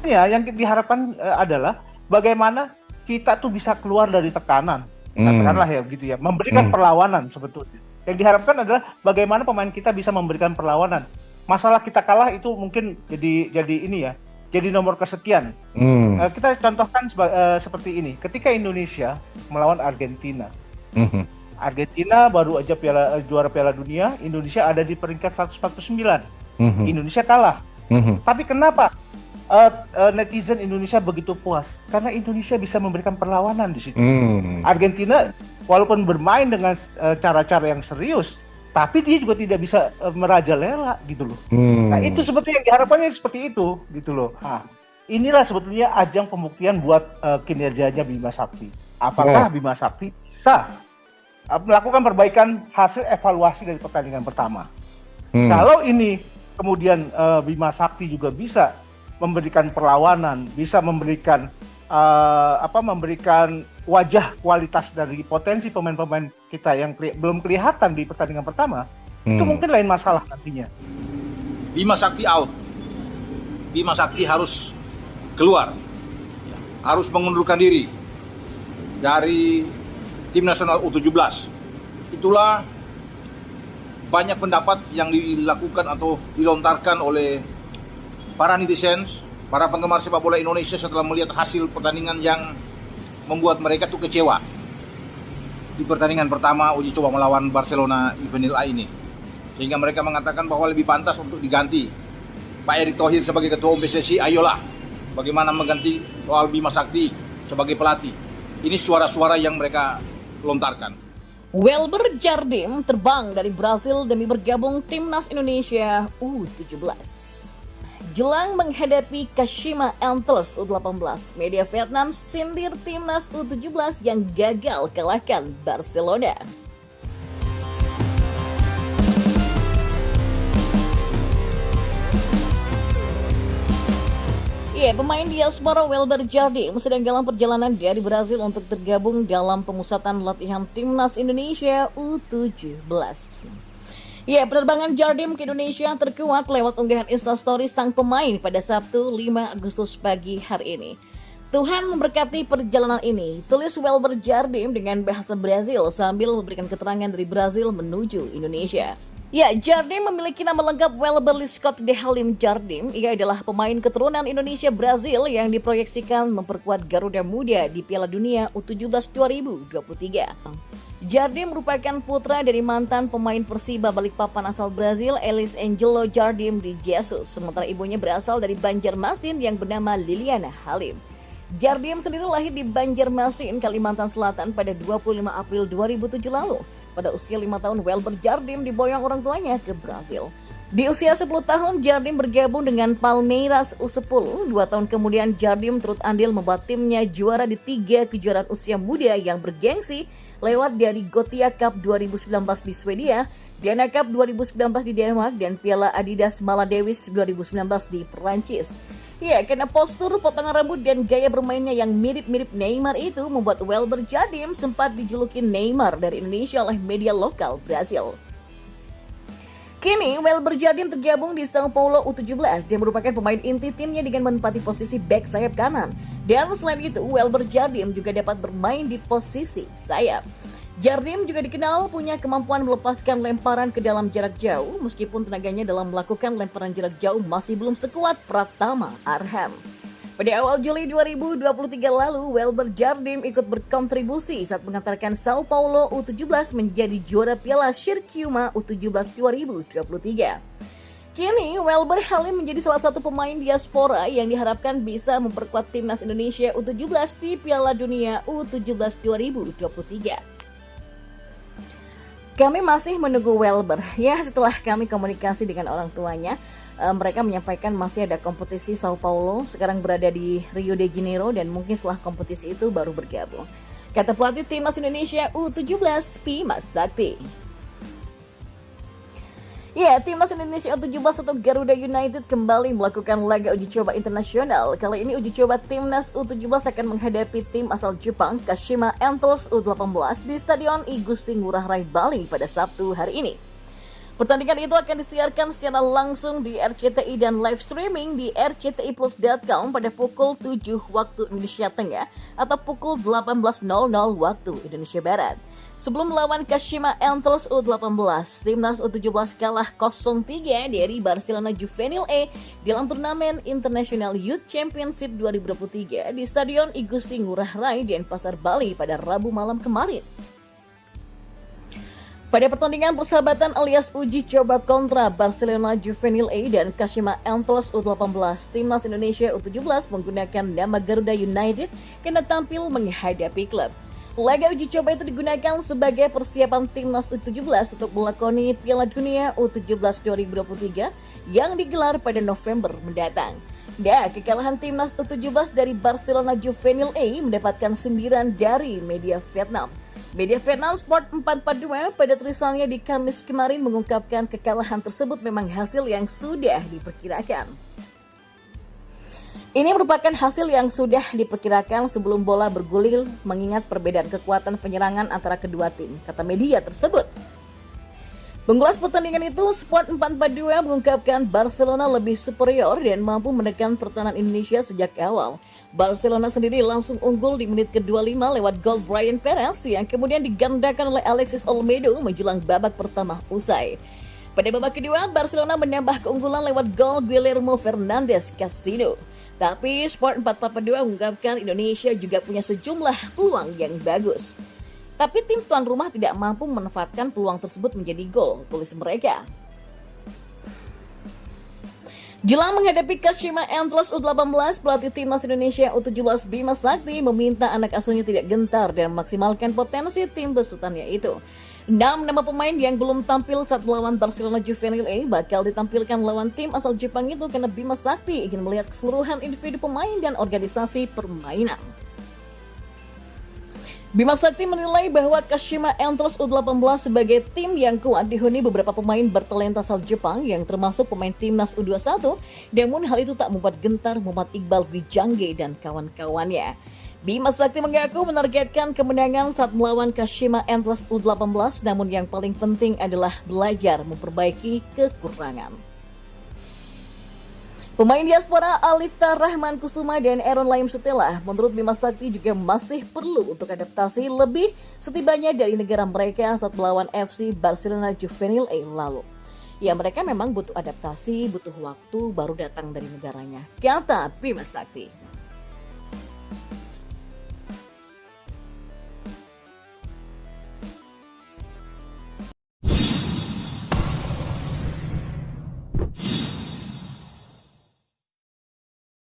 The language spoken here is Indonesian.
sebenarnya yang diharapkan adalah bagaimana kita tuh bisa keluar dari tekanan, katakanlah ya gitu ya, memberikan perlawanan sebetulnya. Yang diharapkan adalah bagaimana pemain kita bisa memberikan perlawanan. Masalah kita kalah itu mungkin jadi ini ya, jadi nomor kesekian. Kita contohkan seperti ini, ketika Indonesia melawan Argentina. Argentina baru aja juara Piala Dunia, Indonesia ada di peringkat 149. Indonesia kalah. Tapi kenapa netizen Indonesia begitu puas? Karena Indonesia bisa memberikan perlawanan di situ. Argentina walaupun bermain dengan cara-cara yang serius, tapi dia juga tidak bisa merajalela gitu loh. Nah, itu sebetulnya yang diharapkannya seperti itu gitu loh. Nah, inilah sebetulnya ajang pembuktian buat kinerjanya Bima Sakti. Apakah Bima Sakti bisa melakukan perbaikan hasil evaluasi dari pertandingan pertama? Kalau ini kemudian Bima Sakti juga bisa memberikan perlawanan, bisa memberikan memberikan wajah kualitas dari potensi pemain-pemain kita yang belum kelihatan di pertandingan pertama, itu mungkin lain masalah nantinya. Bima Sakti out. Bima Sakti harus keluar, harus mengundurkan diri dari tim nasional U17. Itulah banyak pendapat yang dilakukan atau dilontarkan oleh para netizen, para penggemar sepak bola Indonesia setelah melihat hasil pertandingan yang membuat mereka tuh kecewa. Di pertandingan pertama uji coba melawan Barcelona Juvenil A ini. Sehingga mereka mengatakan bahwa lebih pantas untuk diganti Pak Erick Thohir sebagai ketua umum PSSI. Ayolah, bagaimana mengganti soal Bima Sakti sebagai pelatih. Ini suara-suara yang mereka lontarkan. Welber Jardim terbang dari Brasil demi bergabung Timnas Indonesia U17. Jelang menghadapi Kashima Antlers U18, media Vietnam sindir Timnas U17 yang gagal kalahkan Barcelona. Pemain diaspora Welber Jardim sedang dalam perjalanan dari Brasil untuk tergabung dalam pemusatan latihan Timnas Indonesia U17. Penerbangan Jardim ke Indonesia terkuak lewat unggahan Instastory sang pemain pada Sabtu 5 Agustus pagi hari ini. Tuhan memberkati perjalanan ini, tulis Welber Jardim dengan bahasa Brazil sambil memberikan keterangan dari Brazil menuju Indonesia. Jardim memiliki nama lengkap Welber Scott de Halim Jardim. Ia adalah pemain keturunan Indonesia Brazil yang diproyeksikan memperkuat Garuda Muda di Piala Dunia U17 2023. Jardim merupakan putra dari mantan pemain Persiba Balikpapan asal Brazil, Elis Angelo Jardim de Jesus, sementara ibunya berasal dari Banjarmasin yang bernama Liliana Halim. Jardim sendiri lahir di Banjarmasin, Kalimantan Selatan pada 25 April 2007 lalu. Pada usia 5 tahun, Welber Jardim diboyong orang tuanya ke Brasil. Di usia 10 tahun, Jardim bergabung dengan Palmeiras U10. 2 tahun kemudian, Jardim turut andil membuat timnya juara di 3 kejuaraan usia muda yang bergengsi lewat dari Gothia Cup 2019 di Swedia, Diana Cup 2019 di Denmark, dan Piala Adidas Maladewish 2019 di Perancis. Karena postur, potongan rambut, dan gaya bermainnya yang mirip-mirip Neymar itu membuat Welber Jardim sempat dijuluki Neymar dari Indonesia oleh media lokal Brasil. Kini, Welber Jardim tergabung di Sao Paulo U17 dan merupakan pemain inti timnya dengan menempati posisi bek sayap kanan. Dan selain itu, Welber Jardim juga dapat bermain di posisi sayap. Jardim juga dikenal punya kemampuan melepaskan lemparan ke dalam jarak jauh, meskipun tenaganya dalam melakukan lemparan jarak jauh masih belum sekuat Pratama Arhan. Pada awal Juli 2023 lalu, Welber Jardim ikut berkontribusi saat mengantarkan Sao Paulo U17 menjadi juara Piala Shirkyuma U17 2023. Kini, Welber Halim menjadi salah satu pemain diaspora yang diharapkan bisa memperkuat Timnas Indonesia U17 di Piala Dunia U17 2023. Kami masih menunggu Welber. Setelah kami komunikasi dengan orang tuanya, mereka menyampaikan masih ada kompetisi Sao Paulo, sekarang berada di Rio de Janeiro, dan mungkin setelah kompetisi itu baru bergabung. Kata pelatih Timnas Indonesia U17, Bima Sakti. Timnas Indonesia U17 atau Garuda United kembali melakukan laga uji coba internasional. Kali ini uji coba Timnas U17 akan menghadapi tim asal Jepang, Kashima Antlers U18 di Stadion I Gusti Ngurah Rai Bali pada Sabtu hari ini. Pertandingan itu akan disiarkan secara langsung di RCTI dan live streaming di rctiplus.com pada pukul 7 waktu Indonesia Tengah atau pukul 18.00 waktu Indonesia Barat. Sebelum melawan Kashima Antlers U18, Timnas U17 kalah 0-3 dari Barcelona Juvenil A dalam turnamen International Youth Championship 2023 di Stadion I Gusti Ngurah Rai Denpasar, Bali pada Rabu malam kemarin. Pada pertandingan persahabatan alias uji coba kontra Barcelona Juvenil A dan Kashima Antlers U18, Timnas Indonesia U17 menggunakan nama Garuda United karena tampil menghadapi klub. Laga uji coba itu digunakan sebagai persiapan Timnas U17 untuk melakoni Piala Dunia U17 2023 yang digelar pada November mendatang. Dan kekalahan Timnas U17 dari Barcelona Juvenil A mendapatkan sindiran dari media Vietnam. Media Vietnam Sport 442 pada tulisannya di Kamis kemarin mengungkapkan kekalahan tersebut memang hasil yang sudah diperkirakan. Ini merupakan hasil yang sudah diperkirakan sebelum bola bergulir mengingat perbedaan kekuatan penyerangan antara kedua tim, kata media tersebut. Mengulas pertandingan itu, Sport 442 mengungkapkan Barcelona lebih superior dan mampu menekan pertahanan Indonesia sejak awal. Barcelona sendiri langsung unggul di menit ke-25 lewat gol Brian Perez yang kemudian digandakan oleh Alexis Olmedo menjelang babak pertama usai. Pada babak kedua, Barcelona menambah keunggulan lewat gol Guillermo Fernandes Casino. Tapi Sport 442 mengungkapkan Indonesia juga punya sejumlah peluang yang bagus. Tapi tim tuan rumah tidak mampu memanfaatkan peluang tersebut menjadi gol, tulis mereka. Jelang menghadapi Kashima Antlers U18, pelatih Timnas Indonesia U17 Bima Sakti meminta anak asuhnya tidak gentar dan memaksimalkan potensi tim besutannya itu. 6 nama pemain yang belum tampil saat melawan Barcelona Juvenil A bakal ditampilkan lawan tim asal Jepang itu karena Bima Sakti ingin melihat keseluruhan individu pemain dan organisasi permainan. Bima Sakti menilai bahwa Kashima Antlers U18 sebagai tim yang kuat dihuni beberapa pemain bertalenta asal Jepang yang termasuk pemain timnas U21, namun hal itu tak membuat gentar Muhammad Iqbal Wijangge dan kawan-kawannya. Bima Sakti mengaku menargetkan kemenangan saat melawan Kashima Antlers U18, namun yang paling penting adalah belajar memperbaiki kekurangan. Pemain diaspora Alifta Rahman Kusuma dan Aaron Laim Sutela menurut Bima Sakti juga masih perlu untuk adaptasi lebih setibanya dari negara mereka saat melawan FC Barcelona Juvenil A lalu. Ya, mereka memang butuh adaptasi, butuh waktu baru datang dari negaranya, kata Bima Sakti.